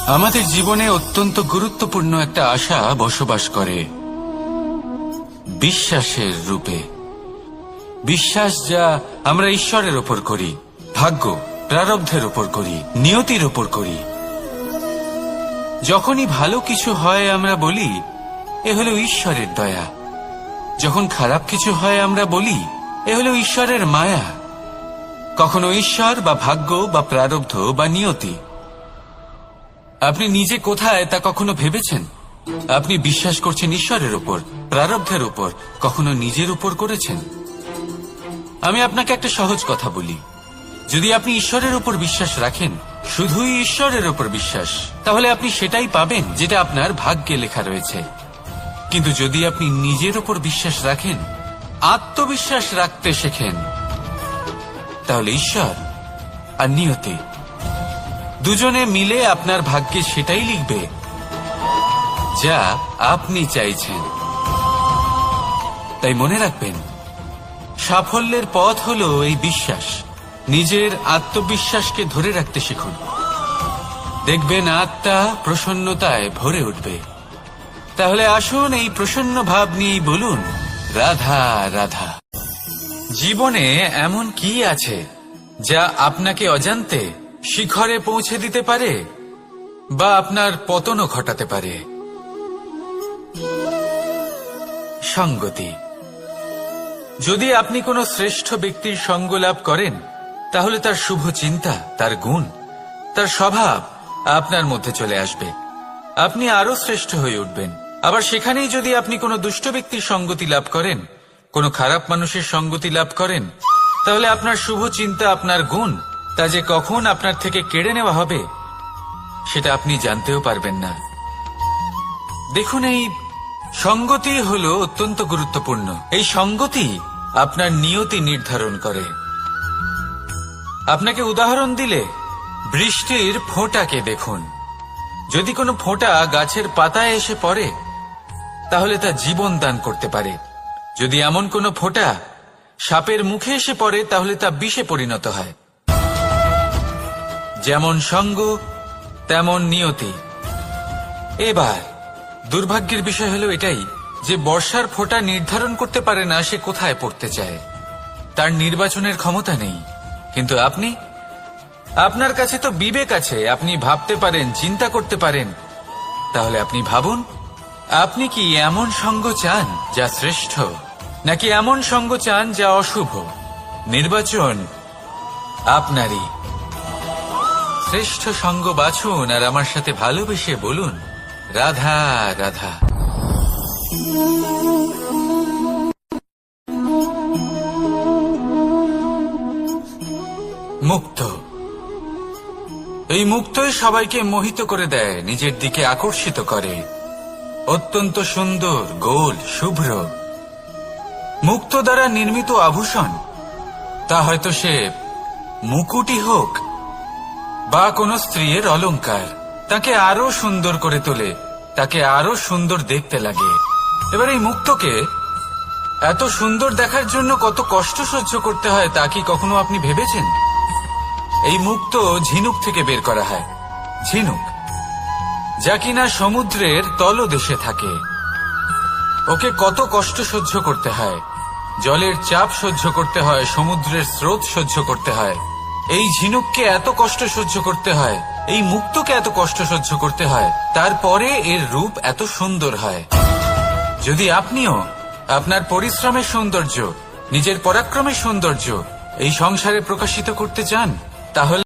আমাদের জীবনে অত্যন্ত গুরুত্বপূর্ণ একটা আশা বসবাস করে বিশ্বাসের রূপে। বিশ্বাস যা আমরা ঈশ্বরের ওপর করি, ভাগ্য প্রারব্ধের ওপর করি, নিয়তির ওপর করি। যখনই ভালো কিছু হয় আমরা বলি এ হলো ঈশ্বরের দয়া, যখন খারাপ কিছু হয় আমরা বলি এ হলো ঈশ্বরের মায়া। কখনো ঈশ্বর বা ভাগ্য বা প্রারব্ধ বা নিয়তি। আপনি নিজে কোথায় তা কখনো ভেবেছেন? আপনি বিশ্বাস করছেন ঈশ্বরের উপর, প্রারব্ধের উপর, কখনো নিজের উপর করেছেন? আমি আপনাকে একটা সহজ কথা বলি, যদি আপনি ঈশ্বরের উপর বিশ্বাস রাখেন, শুধুই ঈশ্বরের উপর বিশ্বাস, তাহলে আপনি সেটাই পাবেন যেটা আপনার ভাগ্যে লেখা রয়েছে। কিন্তু যদি আপনি নিজের উপর বিশ্বাস রাখেন, আত্মবিশ্বাস রাখতে শেখেন, তাহলে ঈশ্বর আর নিয়তি দুজনে মিলে আপনার ভাগ্যে সেটাই লিখবে যা আপনি চাইছেন। তাই মনে রাখবেন, সাফল্যের পথ হলো এই বিশ্বাস। নিজের আত্মবিশ্বাসকে ধরে রাখতে শিখুন, দেখবেন আত্মা প্রসন্নতায় ভরে উঠবে। তাহলে আসুন এই প্রসন্ন ভাব নিয়েই বলুন, রাধা রাধা। জীবনে এমন কি আছে যা আপনাকে অজান্তে শিখরে পৌঁছে দিতে পারে বা আপনার পতনও ঘটাতে পারে? সঙ্গতি। যদি আপনি কোনো শ্রেষ্ঠ ব্যক্তির সঙ্গ লাভ করেন, তাহলে তার শুভ চিন্তা, তার গুণ, তার স্বভাব আপনার মধ্যে চলে আসবে। আপনি আরো শ্রেষ্ঠ হয়ে উঠবেন। আবার সেখানেই যদি আপনি কোনো দুষ্ট ব্যক্তির সঙ্গতি লাভ করেন, কোনো খারাপ মানুষের সঙ্গতি লাভ করেন, তাহলে আপনার শুভ চিন্তা, আপনার গুণ, তা যে কখন আপনার থেকে কেড়ে নেওয়া হবে সেটা আপনি জানতেও পারবেন না। দেখুন, এই সঙ্গতি হলো অত্যন্ত গুরুত্বপূর্ণ। এই সঙ্গতি আপনার নিয়তি নির্ধারণ করে। আপনাকে উদাহরণ দিলে, বৃষ্টির ফোঁটাকে দেখুন। যদি কোনো ফোঁটা গাছের পাতায় এসে পড়ে, তাহলে তা জীবন দান করতে পারে। যদি এমন কোনো ফোঁটা সাপের মুখে এসে পড়ে, তাহলে তা বিষে পরিণত হয়। যেমন সঙ্গ তেমন নিয়তি। এবার দুর্ভাগ্যের বিষয় হলো এটাই যে বর্ষার ফোঁটা নির্ধারণ করতে পারে না সে কোথায় পড়তে চায়, তার নির্বাচনের ক্ষমতা নেই। কিন্তু আপনি, আপনার কাছে তো বিবেক আছে, আপনি ভাবতে পারেন, চিন্তা করতে পারেন। তাহলে আপনি ভাবুন, আপনি কি এমন সঙ্গ চান যা শ্রেষ্ঠ, নাকি এমন সঙ্গ চান যা অশুভ? নির্বাচন আপনারই। শ্রেষ্ঠ সঙ্গ বাছুন আর আমার সাথে ভালোবেসে বলুন, রাধা রাধা। মুক্ত। এই মুক্তই সবাইকে মোহিত করে দেয়, নিজের দিকে আকর্ষিত করে। অত্যন্ত সুন্দর, গোল, শুভ্র। মুক্ত দ্বারা নির্মিত আভূষণ, তা হয়তো সে মুকুটই হোক বা কোনো স্ত্রীর অলংকার, তাকে আরো সুন্দর করে তোলে, তাকে আরো সুন্দর দেখতে লাগে। এবার এই মুক্তকে এত সুন্দর দেখার জন্য কত কষ্ট সহ্য করতে হয় তা কি কখনো আপনি ভেবেছেন? এই মুক্ত ঝিনুক থেকে বের করা হয়। ঝিনুক, যা কিনা সমুদ্রের তলদেশে থাকে। ওকে কত কষ্ট সহ্য করতে হয়, জলের চাপ সহ্য করতে হয়, সমুদ্রের স্রোত সহ্য করতে হয়। এই ঝিনুককে এত কষ্ট সহ্য করতে হয়, এই মুক্তকে এত কষ্ট সহ্য করতে হয়, তারপরে এর রূপ এত সুন্দর হয়। যদি আপনিও আপনার পরিশ্রমের সৌন্দর্য, নিজের পরাক্রমের সৌন্দর্য এই সংসারে প্রকাশিত করতে চান, তাহলে